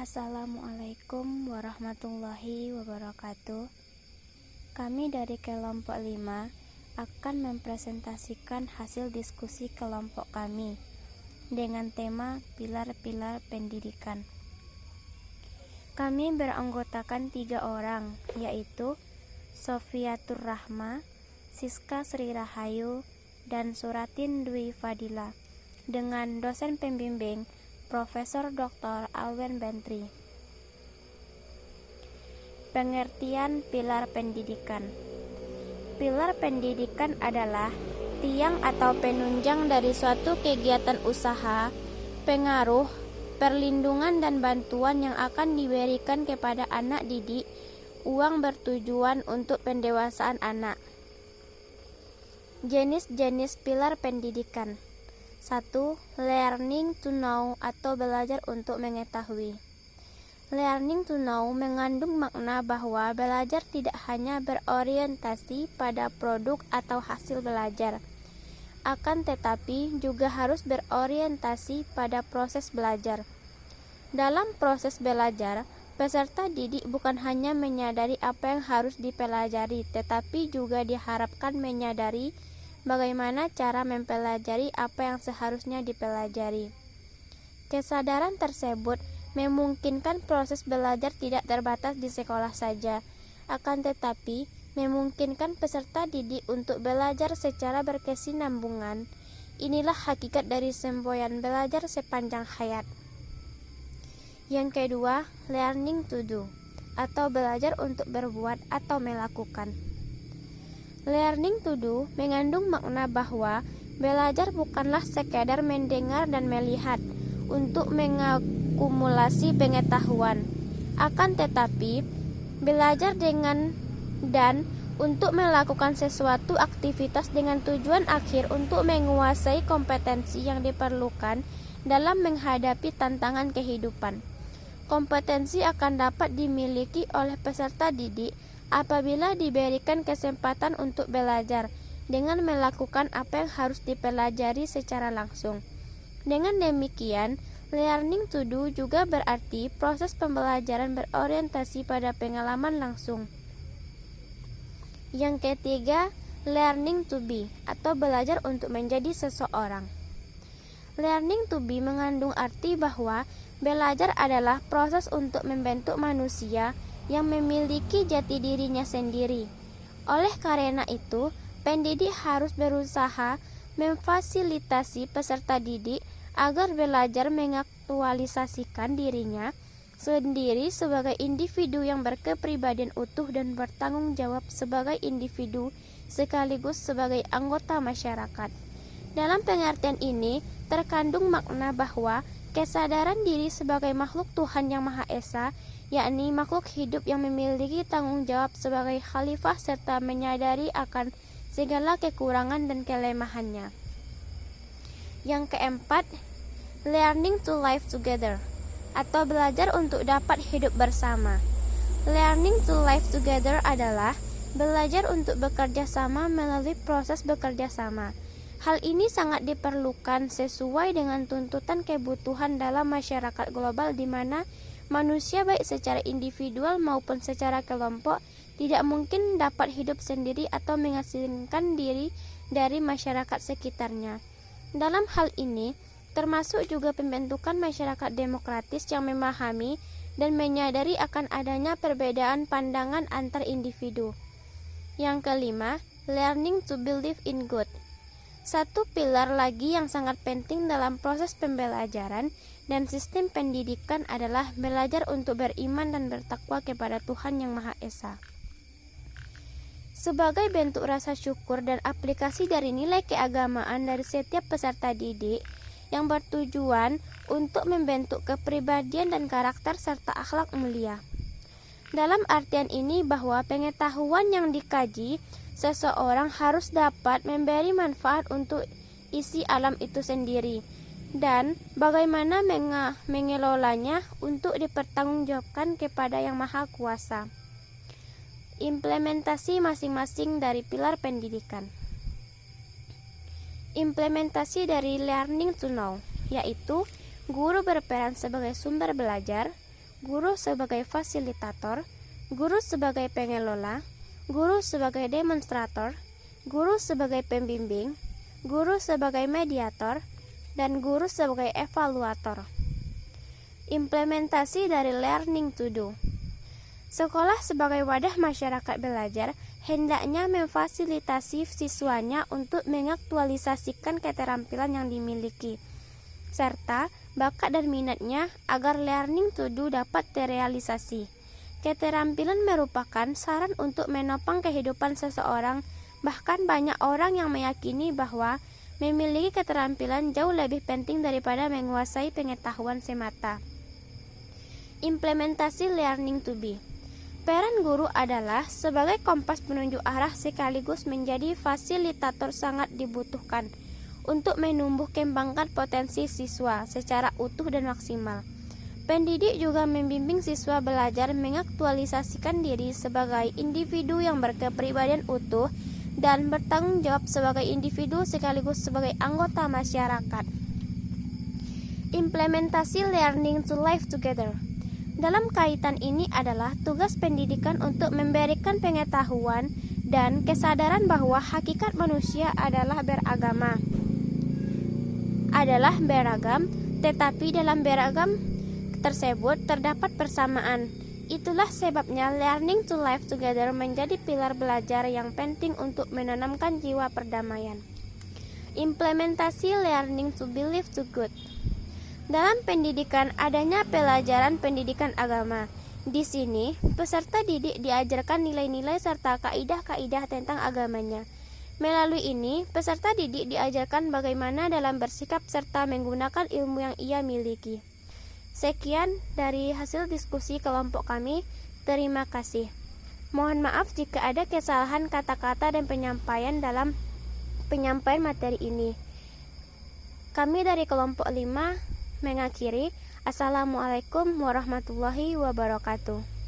Assalamualaikum warahmatullahi wabarakatuh. Kami dari kelompok 5 akan mempresentasikan hasil diskusi kelompok kami dengan tema pilar-pilar pendidikan. Kami beranggotakan 3 orang, yaitu Sofiatur Rahma, Siska Sri Rahayu, dan Suratin Dwi Fadila, dengan dosen pembimbing Profesor Dr. Alwen Bentri. Pengertian pilar pendidikan. Pilar pendidikan adalah tiang atau penunjang dari suatu kegiatan usaha, pengaruh, perlindungan dan bantuan yang akan diberikan kepada anak didik. Uang bertujuan untuk pendewasaan anak. Jenis-jenis pilar pendidikan. 1. Learning to know atau belajar untuk mengetahui. Learning to know mengandung makna bahwa belajar tidak hanya berorientasi pada produk atau hasil belajar, akan tetapi juga harus berorientasi pada proses belajar. Dalam proses belajar, peserta didik bukan hanya menyadari apa yang harus dipelajari, tetapi juga diharapkan menyadari bagaimana cara mempelajari apa yang seharusnya dipelajari. Kesadaran tersebut memungkinkan proses belajar tidak terbatas di sekolah saja, akan tetapi memungkinkan peserta didik untuk belajar secara berkesinambungan. Inilah hakikat dari semboyan belajar sepanjang hayat. Yang kedua, learning to do atau belajar untuk berbuat atau melakukan. Learning to do mengandung makna bahwa belajar bukanlah sekadar mendengar dan melihat untuk mengakumulasi pengetahuan, akan tetapi belajar dengan dan untuk melakukan sesuatu aktivitas dengan tujuan akhir untuk menguasai kompetensi yang diperlukan dalam menghadapi tantangan kehidupan. Kompetensi akan dapat dimiliki oleh peserta didik apabila diberikan kesempatan untuk belajar dengan melakukan apa yang harus dipelajari secara langsung. Dengan demikian, learning to do juga berarti proses pembelajaran berorientasi pada pengalaman langsung. Yang ketiga, learning to be atau belajar untuk menjadi seseorang. Learning to be mengandung arti bahwa belajar adalah proses untuk membentuk manusia yang memiliki jati dirinya sendiri. Oleh karena itu, pendidik harus berusaha memfasilitasi peserta didik agar belajar mengaktualisasikan dirinya sendiri sebagai individu yang berkepribadian utuh dan bertanggung jawab sebagai individu sekaligus sebagai anggota masyarakat. Dalam pengertian ini, terkandung makna bahwa kesadaran diri sebagai makhluk Tuhan Yang Maha Esa, yakni makhluk hidup yang memiliki tanggung jawab sebagai khalifah serta menyadari akan segala kekurangan dan kelemahannya. Yang keempat, learning to live together atau belajar untuk dapat hidup bersama. Learning to live together adalah belajar untuk bekerja sama melalui proses bekerja sama. Hal ini sangat diperlukan sesuai dengan tuntutan kebutuhan dalam masyarakat global di mana manusia baik secara individual maupun secara kelompok tidak mungkin dapat hidup sendiri atau mengasingkan diri dari masyarakat sekitarnya. Dalam hal ini, termasuk juga pembentukan masyarakat demokratis yang memahami dan menyadari akan adanya perbedaan pandangan antar individu. Yang kelima, learning to believe in God. Satu pilar lagi yang sangat penting dalam proses pembelajaran dan sistem pendidikan adalah belajar untuk beriman dan bertakwa kepada Tuhan Yang Maha Esa. Sebagai bentuk rasa syukur dan aplikasi dari nilai keagamaan dari setiap peserta didik yang bertujuan untuk membentuk kepribadian dan karakter serta akhlak mulia. Dalam artian ini bahwa pengetahuan yang dikaji seseorang harus dapat memberi manfaat untuk isi alam itu sendiri dan bagaimana mengelolanya untuk dipertanggungjawabkan kepada Yang Maha Kuasa. Implementasi masing-masing dari pilar pendidikan. Implementasi dari learning to know, yaitu guru berperan sebagai sumber belajar, guru sebagai fasilitator, guru sebagai pengelola, guru sebagai demonstrator, guru sebagai pembimbing, guru sebagai mediator, dan guru sebagai evaluator. Implementasi dari learning to do. Sekolah sebagai wadah masyarakat belajar hendaknya memfasilitasi siswanya untuk mengaktualisasikan keterampilan yang dimiliki, serta bakat dan minatnya agar learning to do dapat terrealisasi. Keterampilan merupakan saran untuk menopang kehidupan seseorang, bahkan banyak orang yang meyakini bahwa memiliki keterampilan jauh lebih penting daripada menguasai pengetahuan semata. Implementasi learning to be. Peran guru adalah sebagai kompas penunjuk arah sekaligus menjadi fasilitator sangat dibutuhkan untuk menumbuh kembangkan potensi siswa secara utuh dan maksimal. Pendidik juga membimbing siswa belajar mengaktualisasikan diri sebagai individu yang berkepribadian utuh dan bertanggung jawab sebagai individu sekaligus sebagai anggota masyarakat. Implementasi learning to live together. Dalam kaitan ini adalah tugas pendidikan untuk memberikan pengetahuan dan kesadaran bahwa hakikat manusia adalah beragam, tetapi dalam beragam tersebut terdapat persamaan. Itulah sebabnya learning to live together menjadi pilar belajar yang penting untuk menanamkan jiwa perdamaian. Implementasi learning to believe to good. Dalam pendidikan adanya pelajaran pendidikan agama. Di sini, peserta didik diajarkan nilai-nilai serta kaidah-kaidah tentang agamanya. Melalui ini, peserta didik diajarkan bagaimana dalam bersikap serta menggunakan ilmu yang ia miliki. Sekian dari hasil diskusi kelompok kami. Terima kasih. Mohon maaf jika ada kesalahan kata-kata dan penyampaian dalam penyampaian materi ini. Kami dari kelompok 5 mengakhiri. Assalamualaikum warahmatullahi wabarakatuh.